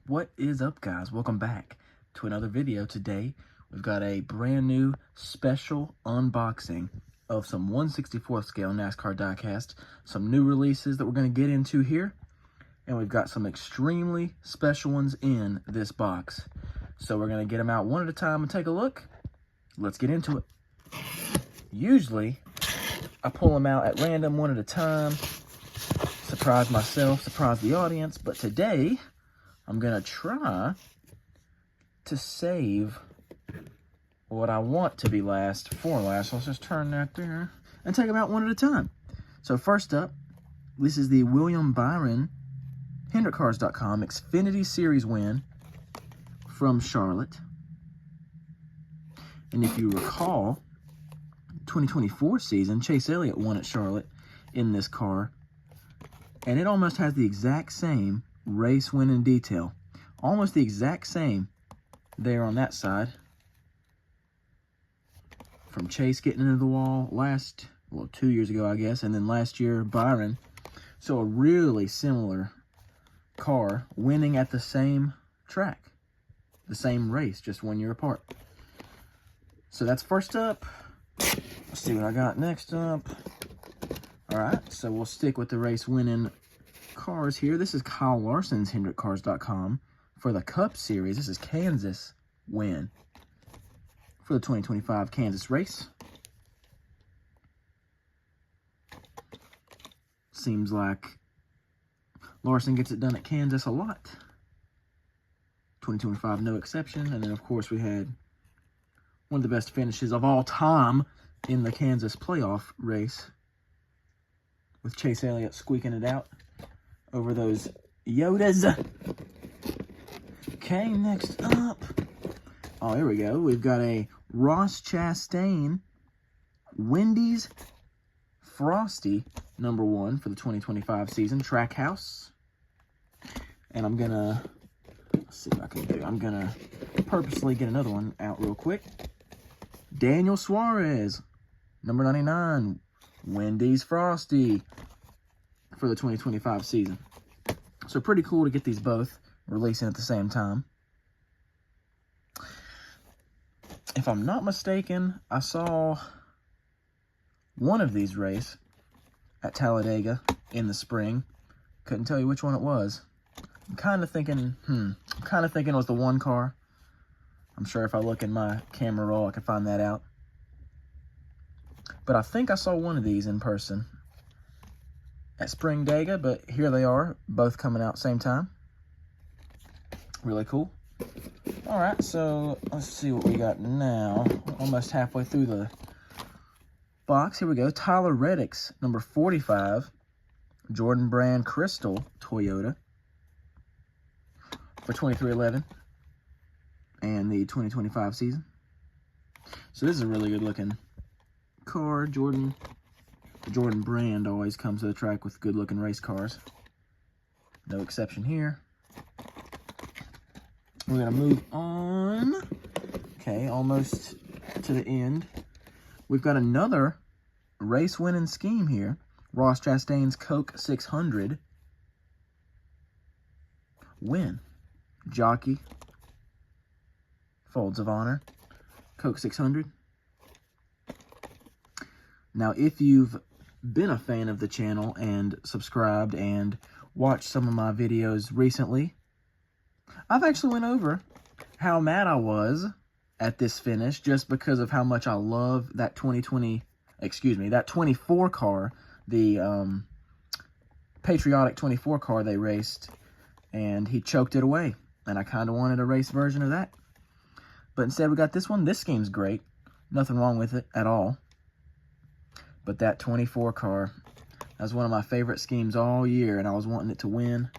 What is up, guys? Welcome back to another video. Today we've got a brand new special unboxing of some 1/64 scale NASCAR diecast, some new releases that we're going to get into here, and we've got some extremely special ones in this box. So we're going to get them out one at a time and take a look. Let's get into it. Usually I pull them out at random one at a time, surprise myself, surprise the audience, but today I'm going to try to save what I want to be last for last. So let's just turn that there and take them out one at a time. So first up, this is the William Byron HendrickCars.com Xfinity Series win from Charlotte. And if you recall, 2024 season, Chase Elliott won at Charlotte in this car. And it almost has the exact same race winning detail. Almost the exact same there on that side. From Chase getting into the wall 2 years ago, I guess, and then last year, Byron. So a really similar car winning at the same track. The same race, just 1 year apart. So that's first up. Let's see what I got next up. Alright, so we'll stick with the race winning cars here. This is Kyle Larson's HendrickCars.com for the Cup Series. This is Kansas win for the 2025 Kansas race. Seems like Larson gets it done at Kansas a lot. 2025, no exception. And then, of course, we had one of the best finishes of all time in the Kansas playoff race, with Chase Elliott squeaking it out over those Yodas. Okay, next up. Oh, here we go. We've got a Ross Chastain Wendy's Frosty #1 for the 2025 season, Trackhouse. And I'm going to, let's see what I can do. I'm going to purposely get another one out real quick. Daniel Suarez, #99, Wendy's Frosty for the 2025 season. So pretty cool to get these both releasing at the same time. If I'm not mistaken, I saw one of these race at Talladega in the spring. Couldn't tell you which one it was. I'm kind of thinking, it was the one car. I'm sure if I look in my camera roll, I can find that out. But I think I saw one of these in person at Spring Dega, but here they are, both coming out same time. Really cool. All right, so let's see what we got now. Almost halfway through the box. Here we go. Tyler Reddick's #45 Jordan Brand Crystal Toyota for 2311 and the 2025 season. So this is a really good looking car. The Jordan Brand always comes to the track with good looking race cars. No exception here. We're going to move on. Okay, almost to the end. We've got another race winning scheme here. Ross Chastain's Coke 600 win. Jockey Folds of Honor Coke 600. Now, if you've been a fan of the channel and subscribed and watched some of my videos recently, I've actually went over how mad I was at this finish just because of how much I love that 24 car, the patriotic 24 car they raced, and he choked it away, and I kind of wanted a race version of that. But instead we got this one. This scheme's great. Nothing wrong with it at all. But that 24 car, that was one of my favorite schemes all year, and I was wanting it to win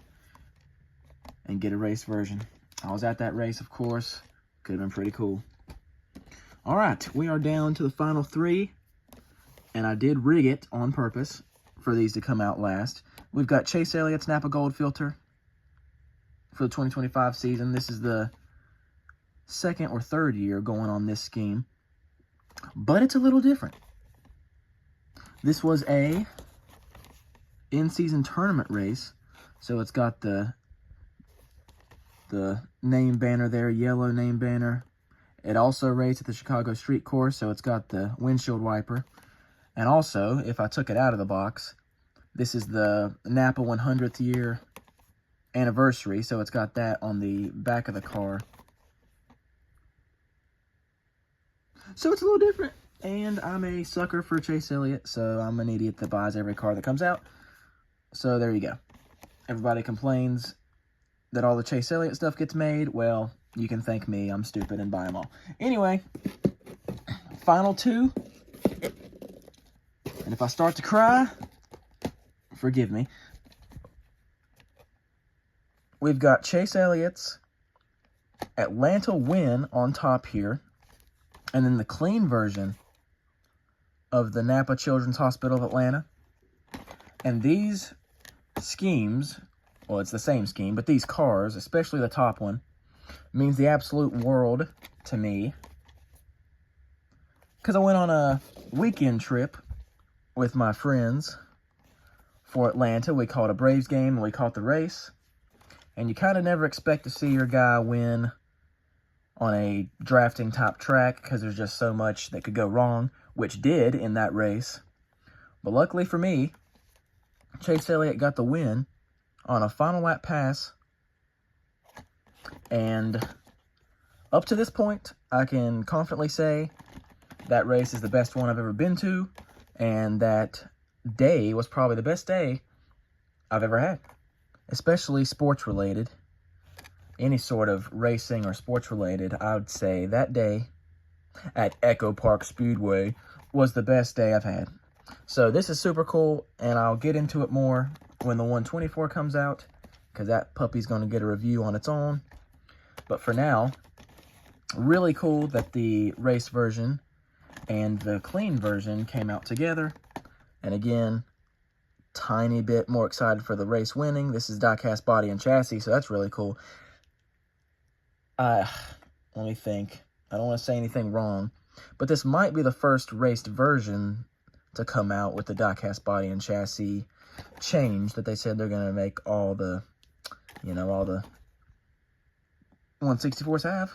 and get a race version. I was at that race, of course. Could have been pretty cool. All right, we are down to the final three, and I did rig it on purpose for these to come out last. We've got Chase Elliott's Napa Gold Filter for the 2025 season. This is the second or third year going on this scheme, but it's a little different. This was a in-season tournament race, so it's got the the name banner there, yellow name banner. It also raced at the Chicago Street Course, so it's got the windshield wiper. And also, if I took it out of the box, this is the NAPA 100th year anniversary, so it's got that on the back of the car. So it's a little different. And I'm a sucker for Chase Elliott, so I'm an idiot that buys every car that comes out. So there you go. Everybody complains that all the Chase Elliott stuff gets made. Well, you can thank me. I'm stupid and buy them all. Anyway, final two. And if I start to cry, forgive me. We've got Chase Elliott's Atlanta win on top here. And then the clean version of the Napa Children's Hospital of Atlanta. And these schemes, well, it's the same scheme, but these cars, especially the top one, means the absolute world to me. Because I went on a weekend trip with my friends for Atlanta. We caught a Braves game, and we caught the race. And you kind of never expect to see your guy win on a drafting top track because there's just so much that could go wrong, which did in that race. But luckily for me, Chase Elliott got the win on a final lap pass. And up to this point, I can confidently say that race is the best one I've ever been to, and that day was probably the best day I've ever had, especially sports related. Any sort of racing or sports related, I would say that day at Echo Park Speedway was the best day I've had. So this is super cool, and I'll get into it more when the 124 comes out, because that puppy's going to get a review on its own. But for now, really cool that the race version and the clean version came out together. And again, tiny bit more excited for the race winning. This is Diecast body and chassis, so that's really cool. Let me think. I don't want to say anything wrong, but this might be the first raced version to come out with the Diecast body and chassis change that they said they're going to make all the, all the 164s have.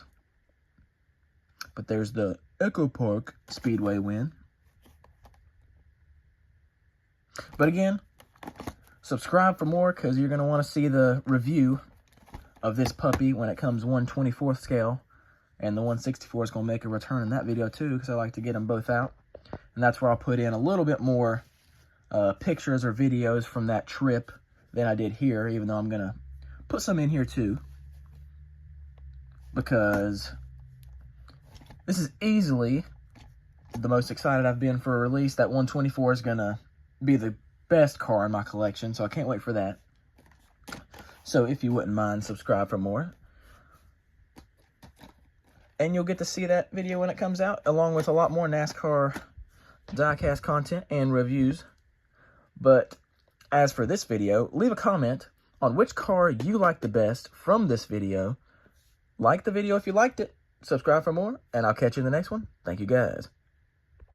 But there's the Echo Park Speedway win. But again, subscribe for more, because you're going to want to see the review of this puppy when it comes 1/24th scale. And the 164 is going to make a return in that video too, because I like to get them both out. And that's where I'll put in a little bit more pictures or videos from that trip than I did here, even though I'm going to put some in here too. Because this is easily the most excited I've been for a release. That 124 is going to be the best car in my collection, so I can't wait for that. So if you wouldn't mind, subscribe for more. And you'll get to see that video when it comes out, along with a lot more NASCAR diecast content and reviews. But as for this video, leave a comment on which car you like the best from this video. Like the video if you liked it, subscribe for more, and I'll catch you in the next one. Thank you guys.